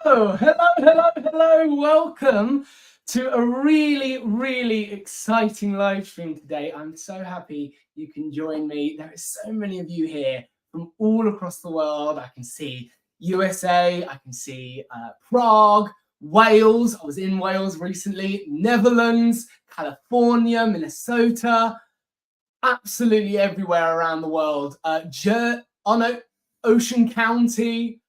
Hello. Welcome to a really exciting live stream today. I'm so happy you can join me. There are so many of you here from all across the world. I can see USA, I can see Prague, Wales. I was in Wales recently, Netherlands, California, Minnesota, absolutely everywhere around the world. Ocean County.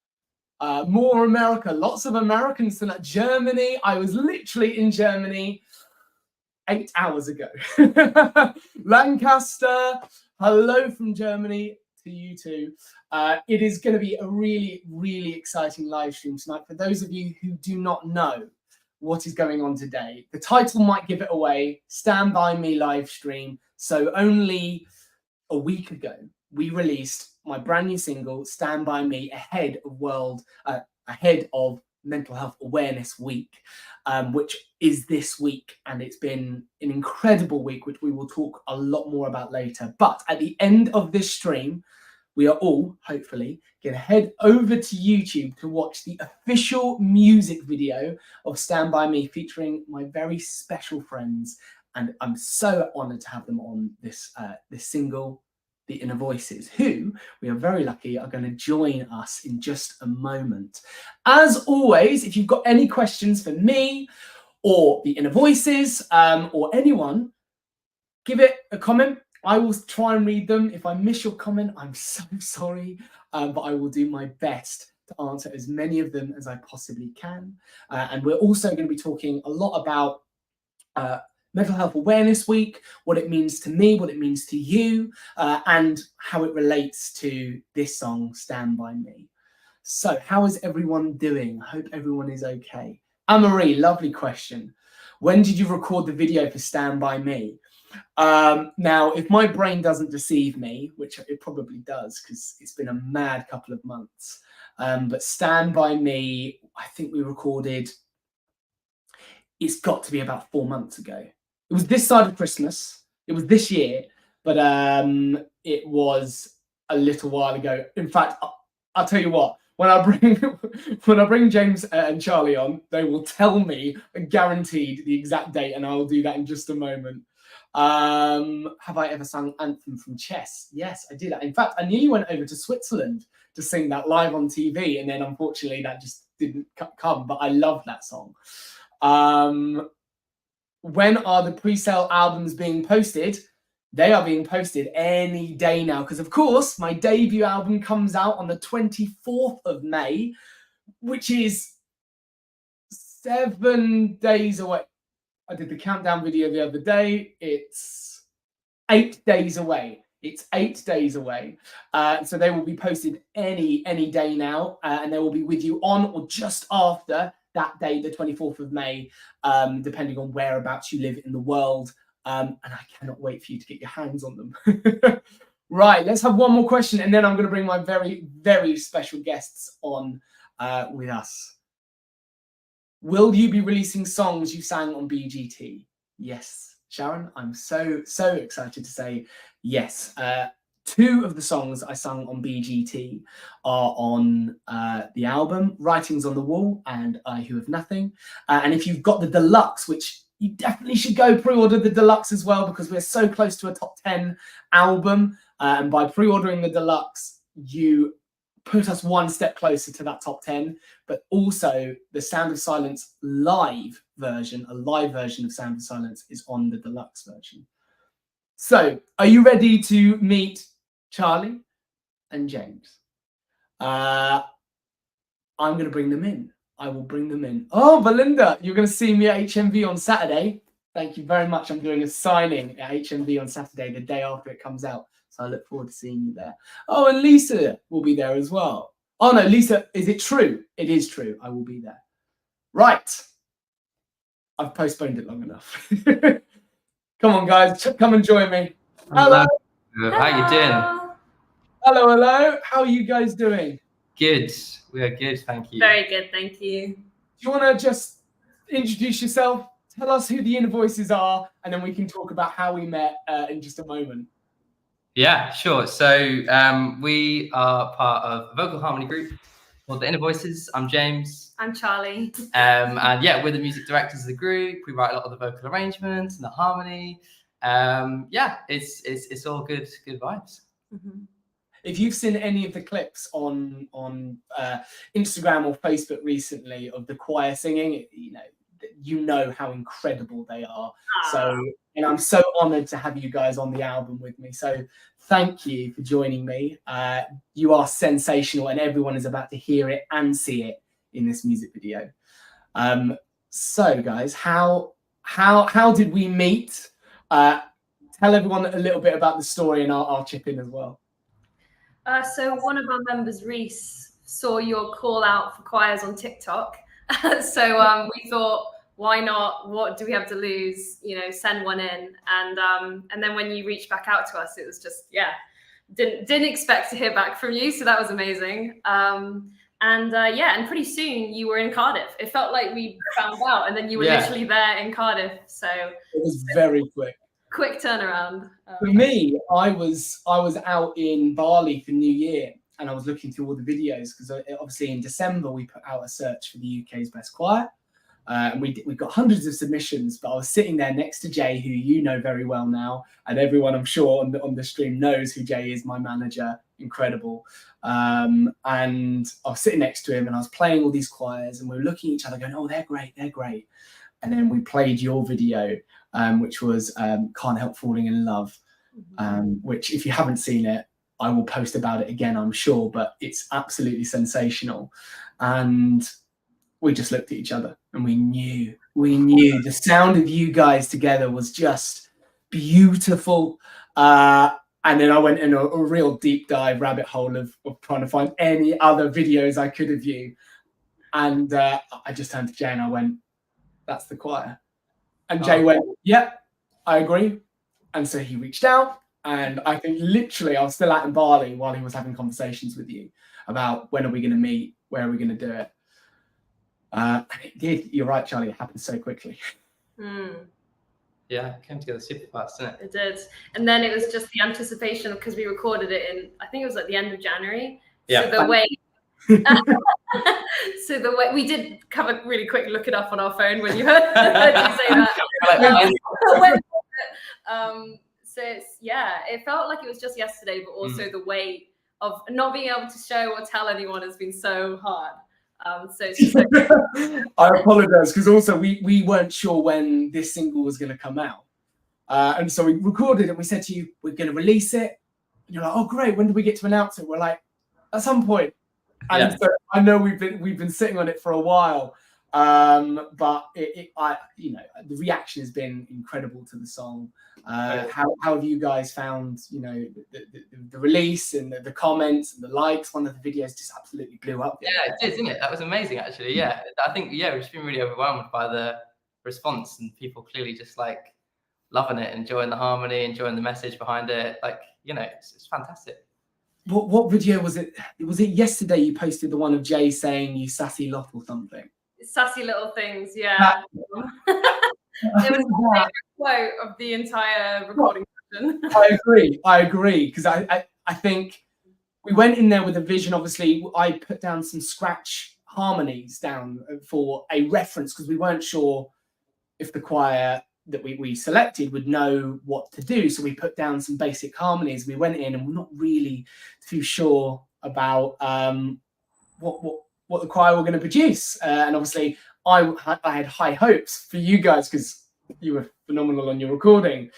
More America, lots of Americans than that. Germany, I was literally in Germany 8 hours ago. Lancaster, hello from Germany to you too. It is going to be a really exciting live stream tonight. For those of you who do not know what is going on today, the title might give it away, Stand By Me live stream. So only a week ago, we released my brand new single, Stand By Me, ahead of Mental Health Awareness Week, which is this week. And it's been an incredible week, which we will talk a lot more about later. But at the end of this stream, we are all, hopefully, going to head over to YouTube to watch the official music video of Stand By Me, featuring my very special friends. And I'm so honoured to have them on this single, The Inner Voices, who we are very lucky are going to join us in just a moment. As always, if you've got any questions for me or The Inner Voices or anyone, give it a comment. I will try and read them. If I miss your comment, I'm so sorry, but I will do my best to answer as many of them as I possibly can. And we're also going to be talking a lot about Mental Health Awareness Week, what it means to me, what it means to you, and how it relates to this song, Stand By Me. So how is everyone doing? I hope everyone is okay. Anne-Marie, lovely question. When did you record the video for Stand By Me? Now, if my brain doesn't deceive me, which it probably does because it's been a mad couple of months, but Stand By Me, I think we recorded, it's got to be about 4 months ago. It was this side of Christmas. It was this year, but it was a little while ago. In fact, I'll tell you what. When I bring James and Charlie on, they will tell me, guaranteed, the exact date, and I will do that in just a moment. Have I ever sung Anthem from Chess? Yes, I did. In fact, I nearly went over to Switzerland to sing that live on TV, and then unfortunately that just didn't come. But I love that song. When are the pre-sale albums being posted? They are being posted any day now, because of course my debut album comes out on the 24th of May, which is 7 days away. I did the countdown video the other day. It's 8 days away. It's 8 days away. So they will be posted any day now, and they will be with you on or just after that day, the 24th of May, depending on whereabouts you live in the world. And I cannot wait for you to get your hands on them. Right, let's have one more question, and then I'm going to bring my very special guests on with us. Will you be releasing songs you sang on BGT? Yes, Sharon, I'm so excited to say yes. 2 of the songs I sung on BGT are on the album, Writings on the Wall and I Who Have Nothing. And if you've got the deluxe, which you definitely should go pre-order the deluxe as well, because we're so close to a top 10 album. And by pre-ordering the deluxe, you put us one step closer to that top 10. But also the Sound of Silence live version, a live version of Sound of Silence, is on the deluxe version. So are you ready to meet Charlie and James? I'm going to bring them in. I will bring them in. Oh, Belinda, you're going to see me at HMV on Saturday. Thank you very much. I'm doing a signing at HMV on Saturday, the day after it comes out. So I look forward to seeing you there. Oh, and Lisa will be there as well. Oh, no, Lisa, is it true? It is true. I will be there. Right. I've postponed it long enough. Come on, guys. Come and join me. Hello. How you doing? Hello. How are you guys doing? Good. We are good, thank you. Very good, thank you. Do you want to just introduce yourself? Tell us who the Inner Voices are, and then we can talk about how we met in just a moment. Yeah, sure. So we are part of a vocal harmony group Well, the Inner Voices. I'm James. I'm Charlie. And yeah, we're the music directors of the group. We write a lot of the vocal arrangements and the harmony. Yeah, it's all good vibes. Mm-hmm. If you've seen any of the clips on Instagram or Facebook recently of the choir singing, you know how incredible they are. So, and I'm so honoured to have you guys on the album with me. So thank you for joining me. You are sensational, and everyone is about to hear it and see it in this music video. So guys, how did we meet? Tell everyone a little bit about the story, and I'll chip in as well. So one of our members, Reese, saw your call out for choirs on TikTok. So we thought, why not? What do we have to lose? Send one in. And then when you reached back out to us, it was just, didn't expect to hear back from you. So that was amazing. And pretty soon you were in Cardiff. It felt like we found out, and then you were literally there in Cardiff. So it was very quick. Quick turnaround. For me, I was out in Bali for New Year, and I was looking through all the videos because obviously in December we put out a search for the UK's best choir, and we got hundreds of submissions. But I was sitting there next to Jay, who you know very well now, and everyone I'm sure on the stream knows who Jay is, my manager, incredible. And I was sitting next to him, and I was playing all these choirs, and we were looking at each other, going, "Oh, they're great, they're great." And then we played your video, which was Can't Help Falling in Love, which if you haven't seen it, I will post about it again, I'm sure, but it's absolutely sensational. And we just looked at each other and we knew the sound of you guys together was just beautiful. And then I went in a real deep dive rabbit hole of trying to find any other videos I could of you. And I just turned to Jay and I went, "That's the choir." And Jay went, "Yep, I agree." And so he reached out, and I think literally I was still out in Bali while he was having conversations with you about when are we going to meet, where are we going to do it. And it did. You're right, Charlie. It happened so quickly. Yeah, it came together super fast, didn't it? It did. And then it was just the anticipation, because we recorded it in, I think it was at the end of January. Yeah. So the way we did have a really quick look it up on our phone when you heard you say that. So it felt like it was just yesterday, but also the weight of not being able to show or tell anyone has been so hard. So it's just I apologize, because also we weren't sure when this single was going to come out, and so we recorded it. We said to you, "We're going to release it," and you're like, "Oh great, when do we get to announce it?" We're like, "At some point." And so I know we've been sitting on it for a while, but the reaction has been incredible to the song. How have you guys found the release and the comments and the likes? One of the videos just absolutely blew up. Yeah, it did, didn't it? That was amazing, actually. Yeah, I think we've just been really overwhelmed by the response, and people clearly just like loving it, enjoying the harmony, enjoying the message behind it. Like, it's fantastic. What video was it? Was it yesterday you posted the one of Jay saying "you sassy lot" or something? Sassy little things, yeah. It was my favorite quote of the entire recording session. I agree, because I think we went in there with a vision. Obviously, I put down some scratch harmonies down for a reference, because we weren't sure if the choir that we selected would know what to do. So we put down some basic harmonies. We went in and we're not really too sure about what the choir were going to produce. And obviously I had high hopes for you guys, because you were phenomenal on your recording.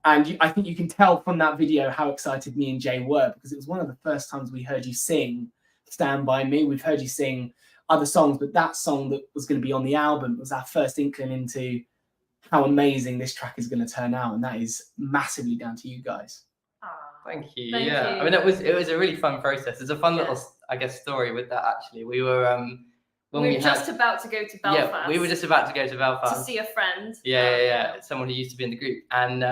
And I think you can tell from that video how excited me and Jay were, because it was one of the first times we heard you sing Stand By Me. We've heard you sing other songs, but that song that was going to be on the album was our first inkling into how amazing this track is going to turn out, and that is massively down to you guys. Thank you. Thank you. I mean, it was a really fun process. It's a fun little, I guess, story with that. Actually, we were just about to go to Belfast. Yeah, we were just about to go to Belfast to see a friend. Yeah. Someone who used to be in the group, and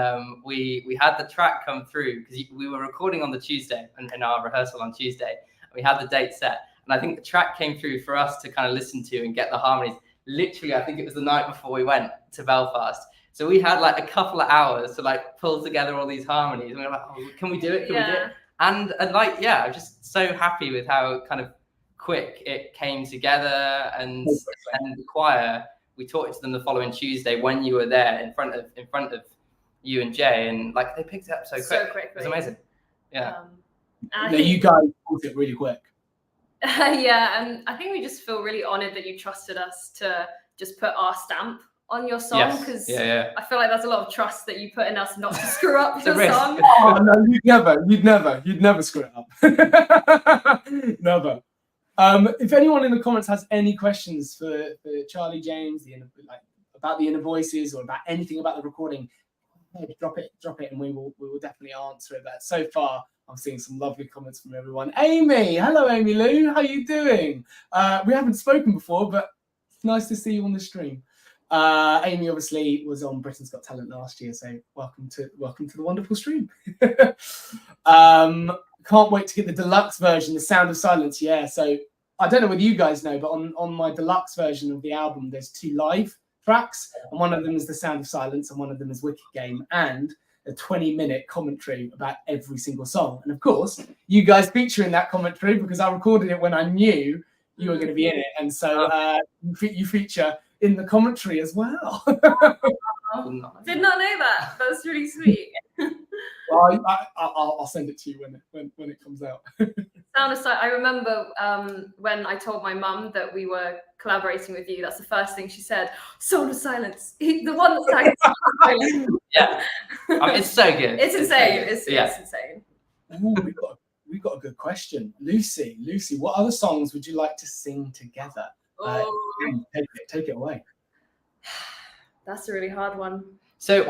we had the track come through, because we were recording on the Tuesday in our rehearsal on Tuesday. And we had the date set, and I think the track came through for us to kind of listen to and get the harmonies. Literally, I think it was the night before we went to Belfast. So we had like a couple of hours to like pull together all these harmonies. And we were like, "Oh, can we do it? Can we do it?" And I'm just so happy with how kind of quick it came together, and the choir, we talked to them the following Tuesday when you were there in front of you and Jay, and like they picked it up so quick. It was amazing. Yeah. You guys caught it really quick. Yeah, and I think we just feel really honored that you trusted us to just put our stamp on your song, because I feel like there's a lot of trust that you put in us not to screw up your song. Oh no, you'd never screw it up. Never. If anyone in the comments has any questions for Charlie James, about the inner voices or about anything about the recording, drop it, and we will definitely answer it. But so far, I'm seeing some lovely comments from everyone. Amy, hello, Amy Lou, how you doing? We haven't spoken before, but it's nice to see you on the stream. Amy obviously was on Britain's Got Talent last year, so welcome to the wonderful stream. Can't wait to get the deluxe version, The Sound of Silence. Yeah, so I don't know whether you guys know, but on my deluxe version of the album, there's 2 live tracks, and one of them is The Sound of Silence, and one of them is Wicked Game, and a 20-minute commentary about every single song. And of course, you guys feature in that commentary because I recorded it when I knew you were going to be in it, and so you feature in the commentary as well. Did not know that. That's really sweet. Well, I'll send it to you when it comes out. Sound of Silence. I remember when I told my mum that we were collaborating with you. That's the first thing she said. Sound of Silence. The one that sang. Yeah, it's so good. It's insane. It's insane. Ooh, we've got a good question, Lucy. Lucy, what other songs would you like to sing together? Take it away. That's a really hard one. So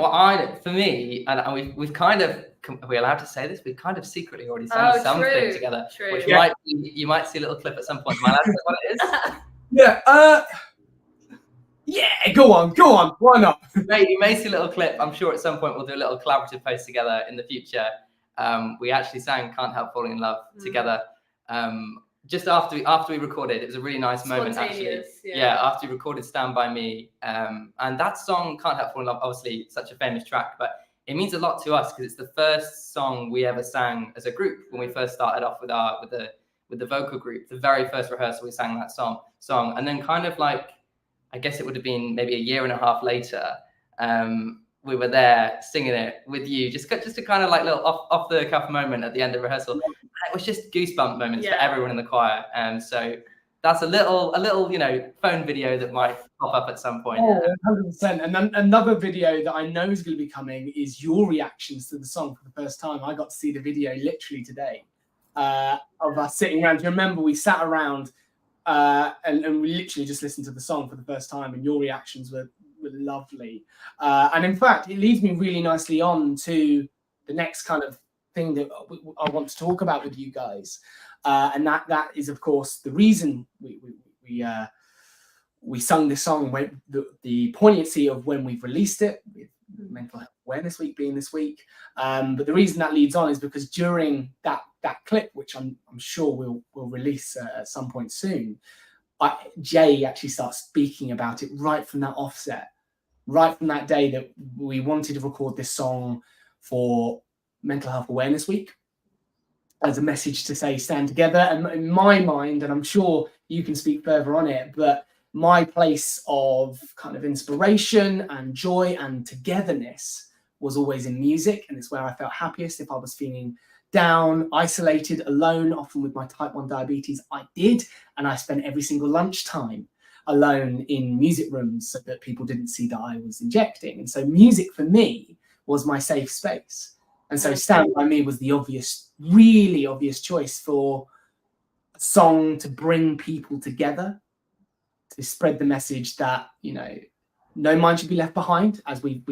for me, and we've kind of, are we allowed to say this? We've kind of secretly already sung something together, which you might see a little clip at some point. Am I allowed to say what it is? Yeah, go on. Why not? You may see a little clip. I'm sure at some point we'll do a little collaborative post together in the future. We actually sang "Can't Help Falling in Love" together. Just after we recorded. It was a really nice moment, actually. Yeah, after we recorded "Stand By Me," and that song "Can't Help Falling in Love," obviously such a famous track, but it means a lot to us because it's the first song we ever sang as a group when we first started off with the vocal group. The very first rehearsal we sang that song, and then kind of like, I guess it would have been maybe a year and a half later, we were there singing it with you, just to kind of like little off the cuff moment at the end of rehearsal. And it was just goosebump moments for everyone in the choir. And so that's a little phone video that might pop up at some point. Oh, 100%. And then another video that I know is going to be coming is your reactions to the song for the first time. I got to see the video literally today of us sitting around. Do you remember we sat around and we literally just listened to the song for the first time, and your reactions were lovely. And in fact, it leads me really nicely on to the next kind of thing that I want to talk about with you guys. And that is, of course, the reason we sung this song, when the poignancy of when we've released it, with Mental Health Awareness Week being this week. But the reason that leads on is because during that clip, which I'm sure we'll release at some point soon, Jay actually starts speaking about it right from that offset, right from that day that we wanted to record this song for Mental Health Awareness Week as a message to say stand together. And in my mind, and I'm sure you can speak further on it, but my place of kind of inspiration and joy and togetherness was always in music, and it's where I felt happiest. If I was feeling down, isolated, alone, often with my type 1 diabetes, I did, and I spent every single lunchtime alone in music rooms so that people didn't see that I was injecting. And so music for me was my safe space. And so Stand By Me was the really obvious choice for a song to bring people together, to spread the message that, no mind should be left behind, as we've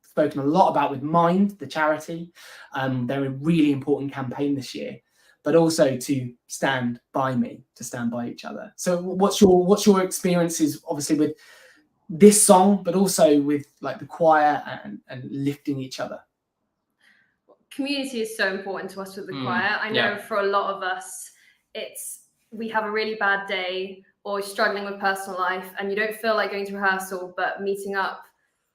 spoken a lot about with Mind, the charity. They're a really important campaign this year, but also to stand by me, to stand by each other. So what's your experiences, obviously, with this song, but also with like the choir and lifting each other? Community is so important to us with the choir. I know for a lot of us, we have a really bad day or struggling with personal life, and you don't feel like going to rehearsal, but meeting up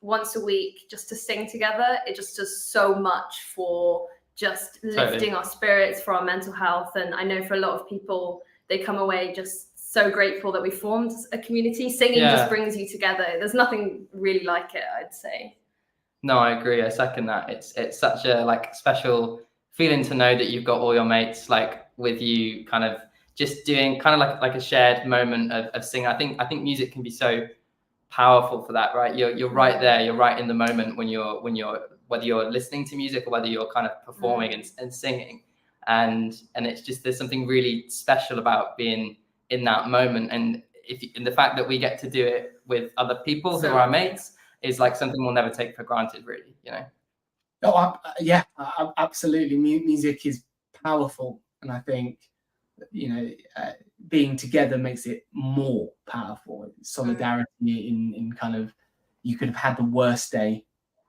once a week just to sing together, it just does so much for just lifting our spirits, for our mental health. And I know for a lot of people, they come away just so grateful that we formed a community. Singing just brings you together. There's nothing really like it, I'd say. No, I agree. I second that. It's such a like special feeling to know that you've got all your mates like with you, kind of just doing kind of like a shared moment of singing. I think music can be so powerful for that, right? You're right there. You're right in the moment when you're whether you're listening to music or whether you're kind of performing and singing, and it's just there's something really special about being in that moment, and the fact that we get to do it with other people who are our mates is like something we'll never take for granted, really, you know. Oh, yeah, absolutely. Music is powerful, and I think, you know, being together makes it more powerful. Solidarity in kind of, you could have had the worst day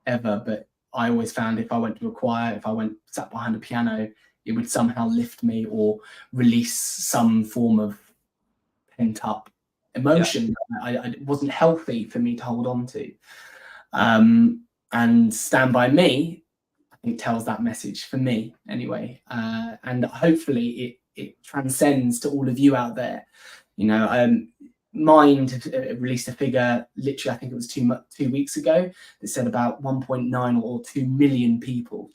ever, but I always found if I went to a choir, if I sat behind a piano, it would somehow lift me or release some form of pent up emotion. It wasn't healthy for me to hold on to. And Stand By Me, I think, tells that message for me anyway. And hopefully it transcends to all of you out there. You know, Mind released a figure, literally, I think it was 2 weeks ago, that said about 1.9 or 2 million people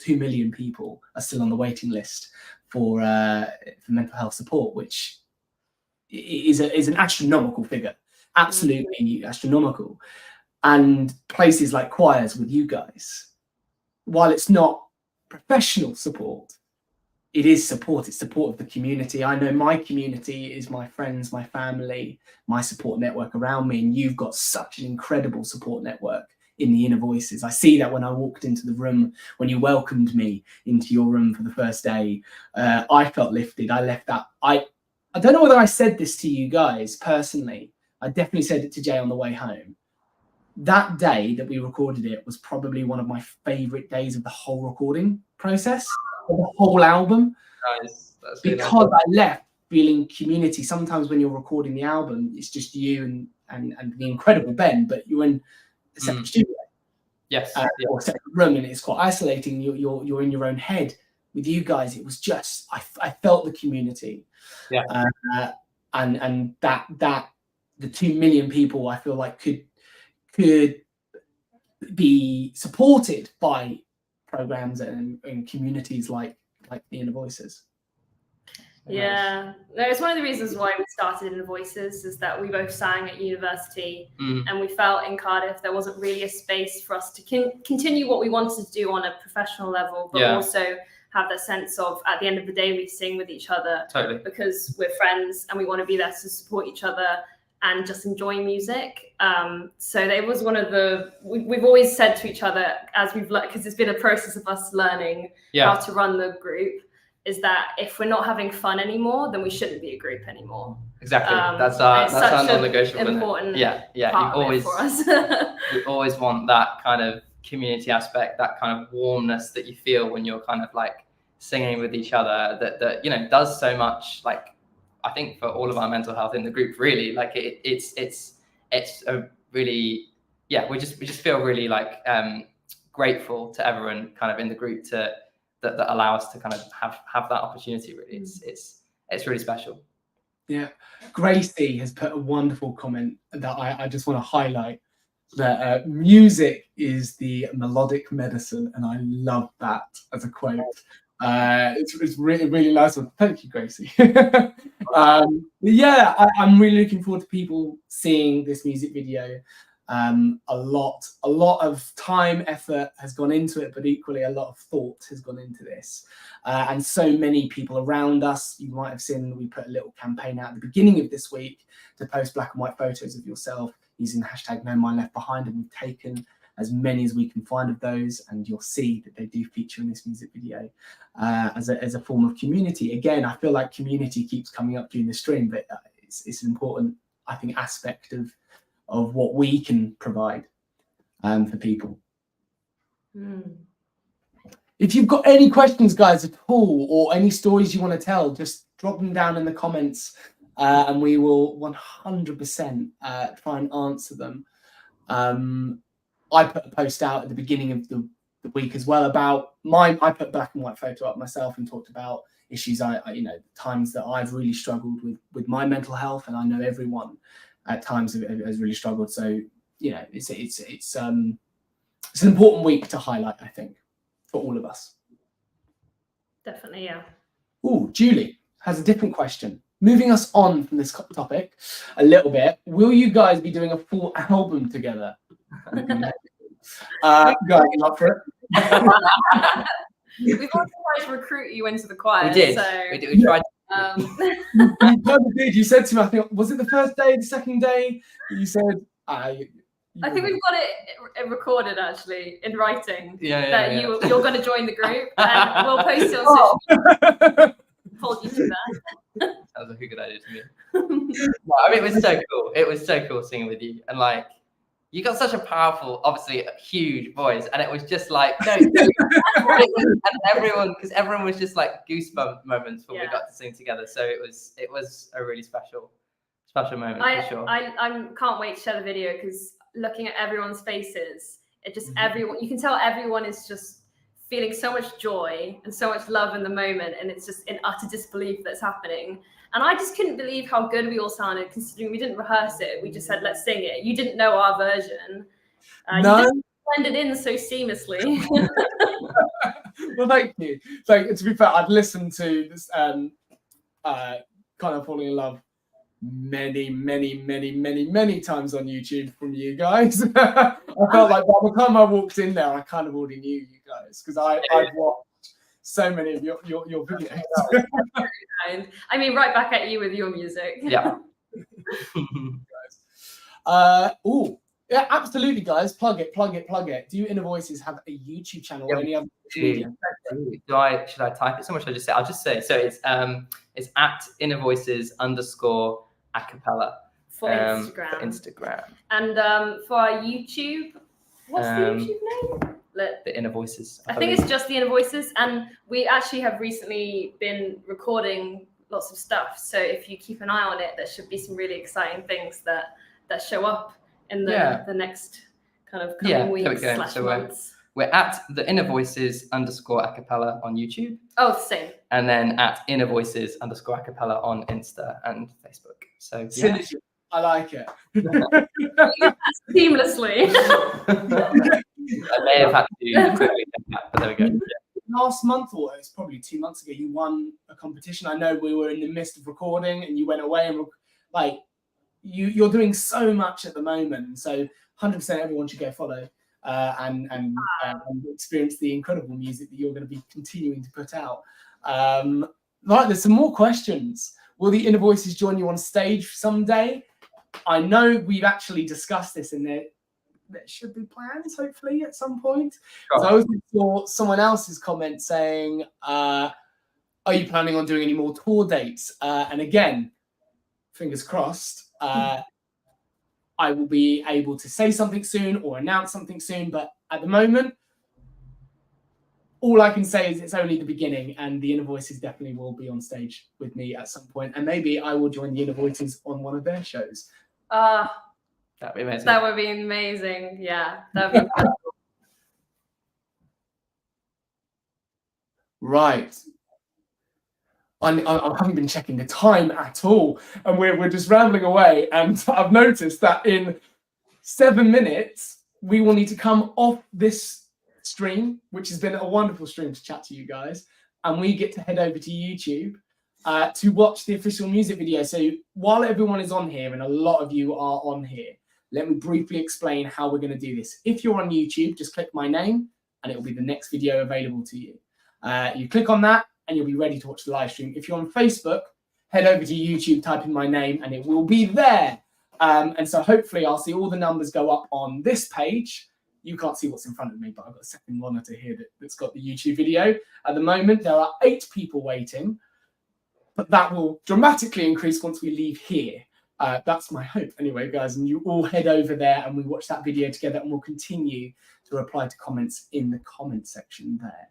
are still on the waiting list for mental health support, which is an astronomical figure, absolutely astronomical. And places like choirs with you guys, while it's not professional support, it is support. It's support of the community. I know my community is my friends, my family, my support network around me, and you've got such an incredible support network in the Inner Voices. I see that when I walked into the room, when you welcomed me into your room for the first day, I felt lifted. I left that. I don't know whether I said this to you guys personally. I definitely said it to Jay on the way home. That day that we recorded it was probably one of my favorite days of the whole recording process, of the whole album. Nice. That's because I left feeling community. Sometimes when you're recording the album, it's just you and the incredible Ben, but you're in a separate studio. Yes. Or a separate room, and it's quite isolating. You're in your own head. With you guys, it was just I felt the community. Yeah. And that the 2 million people I feel like could be supported by programs and communities like the Inner Voices. Yeah, no, it's one of the reasons why we started Inner Voices, is that we both sang at university, and we felt in Cardiff there wasn't really a space for us to continue what we wanted to do on a professional level, but also have that sense of, at the end of the day, we sing with each other because we're friends and we want to be there to support each other and just enjoy music. So it was one of we've always said to each other, as we've learned, because it's been a process of us learning how to run the group, is that if we're not having fun anymore, then we shouldn't be a group anymore. Exactly. That's our non-negotiable. Important part of it for us. We always want that kind of community aspect, that kind of warmness that you feel when you're kind of like singing with each other, that you know does so much, like I think for all of our mental health in the group, really. Like it's a really, we just feel really like grateful to everyone kind of in the group that allow us to kind of have that opportunity. Really, it's really special. Yeah, Gracie has put a wonderful comment that I just want to highlight. That music is the melodic medicine, and I love that as a quote. It's really, really nice one. Thank you, Gracie. I'm really looking forward to people seeing this music video. A lot of time, effort has gone into it, but equally a lot of thought has gone into this. And so many people around us, you might have seen we put a little campaign out at the beginning of this week to post black and white photos of yourself using the hashtag No Mind Left Behind, and we've taken as many as we can find of those, and you'll see that they do feature in this music video as a form of community. Again, I feel like community keeps coming up during the stream, but it's an important, I think, aspect of what we can provide for people. If you've got any questions, guys, at all, or any stories you want to tell, just drop them down in the comments, and we will 100% try and answer them. I put a post out at the beginning of the week as well about I put a black and white photo up myself and talked about issues. Times that I've really struggled with my mental health, and I know everyone at times has really struggled. So it's an important week to highlight, I think, for all of us. Definitely, yeah. Oh, Julie has a different question. Moving us on from this topic a little bit, will you guys be doing a full album together? Guys, up for it? We've also tried to recruit you into the choir. We did. So, we tried. You kind of did. You said to me, I think, was it the first day, the second day? You said, I think we've got it recorded actually in writing. Yeah. You're going to join the group, and we'll post it on social media. Hold you to that. Sounds like a good idea to me. No, I mean, it was so cool. It was so cool singing with you, and like, you got such a powerful, obviously a huge voice, and it was just like, and everyone was just like goosebump moments when we got to sing together. So it was a really special moment for sure. I can't wait to share the video, because looking at everyone's faces, it just everyone, you can tell everyone is just feeling so much joy and so much love in the moment, and it's just in utter disbelief that's happening. And I just couldn't believe how good we all sounded, considering we didn't rehearse it. We just said, let's sing it. You didn't know our version. No. You just blended in so seamlessly. Well, thank you. So, to be fair, I'd listened to this Kind of Falling in Love many times on YouTube from you guys. I felt like by the time I walked in there, I kind of already knew you guys, because I've watched so many of your videos. I mean, right back at you with your music. Yeah. Yeah, absolutely, guys. Plug it. Do Inner Voices have a YouTube channel or any other media? Should I type it somewhere? Should I just say? I'll just say. So it's at Inner Voices _ acapella for Instagram. And for our YouTube, what's the YouTube name? The Inner Voices. I think it's just the Inner Voices, and we actually have recently been recording lots of stuff. So if you keep an eye on it, there should be some really exciting things that show up in the next kind of coming weeks / months. We're at the Inner Voices _ acapella on YouTube. Oh, same. And then at Inner Voices _ acapella on Insta and Facebook. So yeah. I like it. Seamlessly. I may have had to quickly take that, but there we go. Yeah. Last month, or it's probably 2 months ago, you won a competition. I know we were in the midst of recording, and you went away and like you're doing so much at the moment. So 100% everyone should go follow and experience the incredible music that you're going to be continuing to put out. Right, there's some more questions. Will the Inner Voices join you on stage someday? I know we've actually discussed this in there. There should be plans, hopefully, at some point. Sure. So I also saw someone else's comment saying, are you planning on doing any more tour dates? And again, fingers crossed, I will be able to say something soon or announce something soon. But at the moment, all I can say is it's only the beginning, and the Inner Voices definitely will be on stage with me at some point. And maybe I will join the Inner Voices on one of their shows. That'd be amazing. That would be amazing. Yeah, that'd be incredible. Right. I haven't been checking the time at all, and we're just rambling away. And I've noticed that in 7 minutes we will need to come off this stream, which has been a wonderful stream to chat to you guys, and we get to head over to YouTube to watch the official music video. So while everyone is on here, and a lot of you are on here, let me briefly explain how we're going to do this. If you're on YouTube, just click my name and it will be the next video available to you. You click on that and you'll be ready to watch the live stream. If you're on Facebook, head over to YouTube, type in my name, and it will be there. And so hopefully I'll see all the numbers go up on this page. You can't see what's in front of me, but I've got a second monitor here that's got the YouTube video. At the moment, there are 8 people waiting, but that will dramatically increase once we leave here. That's my hope anyway, guys. And you all head over there and we watch that video together, and we'll continue to reply to comments in the comment section there.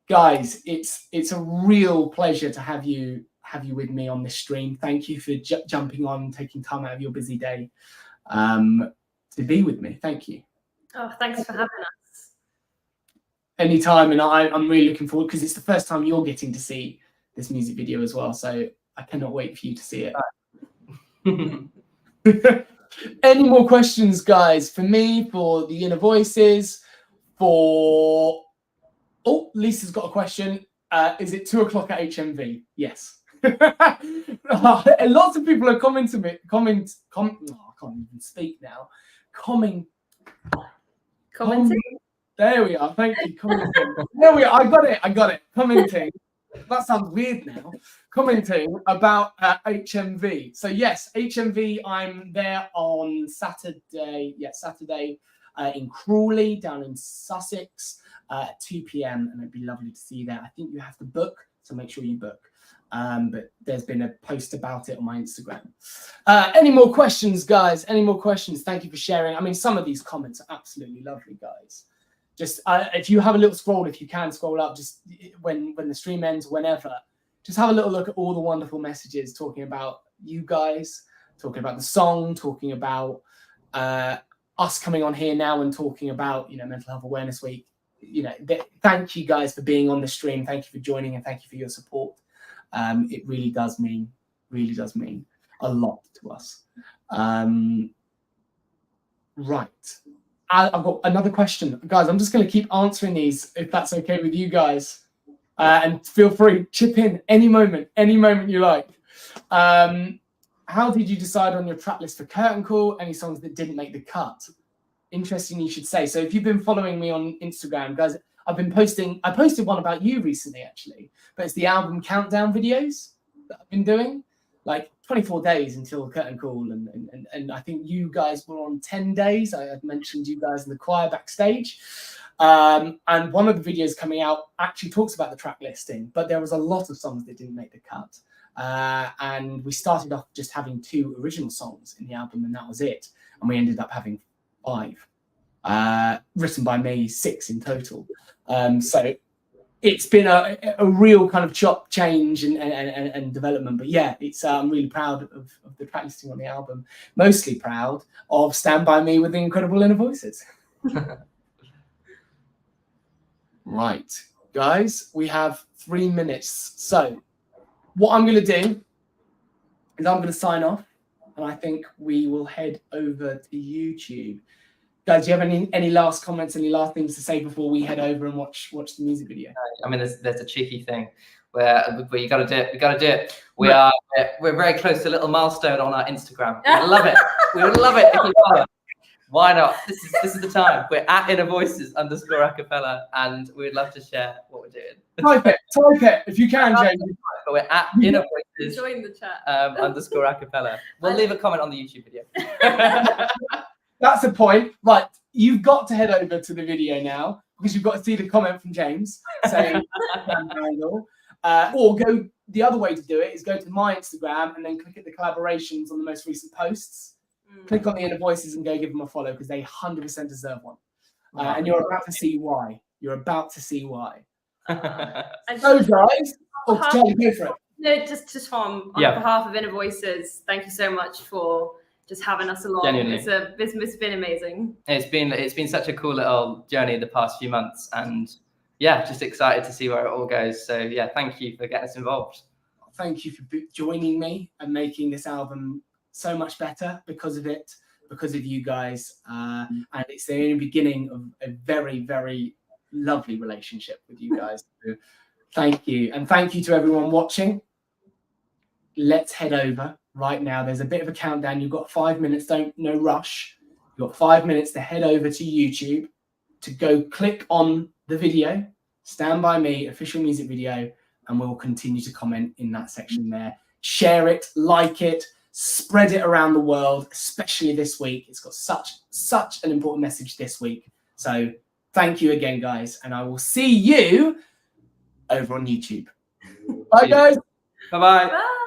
Guys, it's a real pleasure to have you with me on this stream. Thank you for jumping on, taking time out of your busy day to be with me. Thank you. Oh, thanks for having us. anytime, and I'm really looking forward because it's the first time you're getting to see this music video as well. So I cannot wait for you to see it. Any more questions, guys? For me, for the Inner Voices, for Lisa's got a question. Is it 2 o'clock at HMV? Yes. Lots of people are commenting. I can't even speak now. Commenting. There we are. Thank you. Commenting. There we are. I got it. Commenting. That sounds weird now. Commenting about HMV. So yes, HMV. I'm there on Saturday. Yeah, Saturday in Crawley, down in Sussex, at 2 p.m. and it'd be lovely to see you there. I think you have to book, so make sure you book. But there's been a post about it on my Instagram. Any more questions, guys? Any more questions? Thank you for sharing. I mean, some of these comments are absolutely lovely, guys. Just if you have a little scroll, if you can scroll up, just when the stream ends, whenever, just have a little look at all the wonderful messages talking about you guys, talking about the song, talking about us coming on here now and talking about, you know, Mental Health Awareness Week. You know, thank you guys for being on the stream. Thank you for joining and thank you for your support. It really does mean a lot to us. Right. I've got another question. Guys, I'm just going to keep answering these if that's okay with you guys. And feel free, chip in any moment you like. How did you decide on your track list for Curtain Call? Any songs that didn't make the cut? Interesting you should say. So if you've been following me on Instagram, guys, I posted one about you recently, actually. But it's the album countdown videos that I've been doing. Like 24 days until Curtain Call, and I think you guys were on 10 days. I had mentioned you guys in the choir backstage. And one of the videos coming out actually talks about the track listing, but there was a lot of songs that didn't make the cut. And we started off just having 2 original songs in the album, and that was it. And we ended up having 5, written by me, 6 in total. So it's been a real kind of chop change and development. But yeah, it's I'm really proud of the track listing on the album. Mostly proud of Stand By Me with the Incredible Inner Voices. Right, guys, we have 3 minutes. So what I'm going to do is I'm going to sign off, and I think we will head over to YouTube. Guys, do you have any last comments, any last things to say before we head over and watch the music video? I mean, there's a cheeky thing where you got to do it. We got to do it. We're very close to a little milestone on our Instagram. We would love it. We would love it if you follow. Why not? This is the time. We're at Inner Voices _acapella, and we'd love to share what we're doing. Type it if you can, James. But we're at Inner Voices Join the chat. _acapella. We'll leave a comment on the YouTube video. That's a point. Right, you've got to head over to the video now because you've got to see the comment from James saying or go the other way to do it is go to my Instagram and then click at the collaborations on the most recent posts. Click on the Inner Voices and go give them a follow because they 100% deserve one. And you're about to see why. You're about to see why. So guys, Charlie, go for it. No, just Tom, on behalf of Inner Voices, thank you so much for just having us along. Genuinely. It's been amazing. It's been such a cool little journey the past few months, and yeah, just excited to see where it all goes. So yeah, thank you for getting us involved. Thank you for joining me and making this album so much better because of it, because of you guys. And it's the only beginning of a very, very lovely relationship with you guys. So thank you. And thank you to everyone watching. Let's head over right now. There's a bit of a countdown. You've got 5 minutes. No rush. You've got 5 minutes to head over to YouTube to go click on the video, Stand By Me official music video, and we'll continue to comment in that section there. Share it, like it, spread it around the world, especially this week. It's got such an important message this week. So thank you again, guys, and I will see you over on YouTube. Bye, guys. Bye-bye. Bye.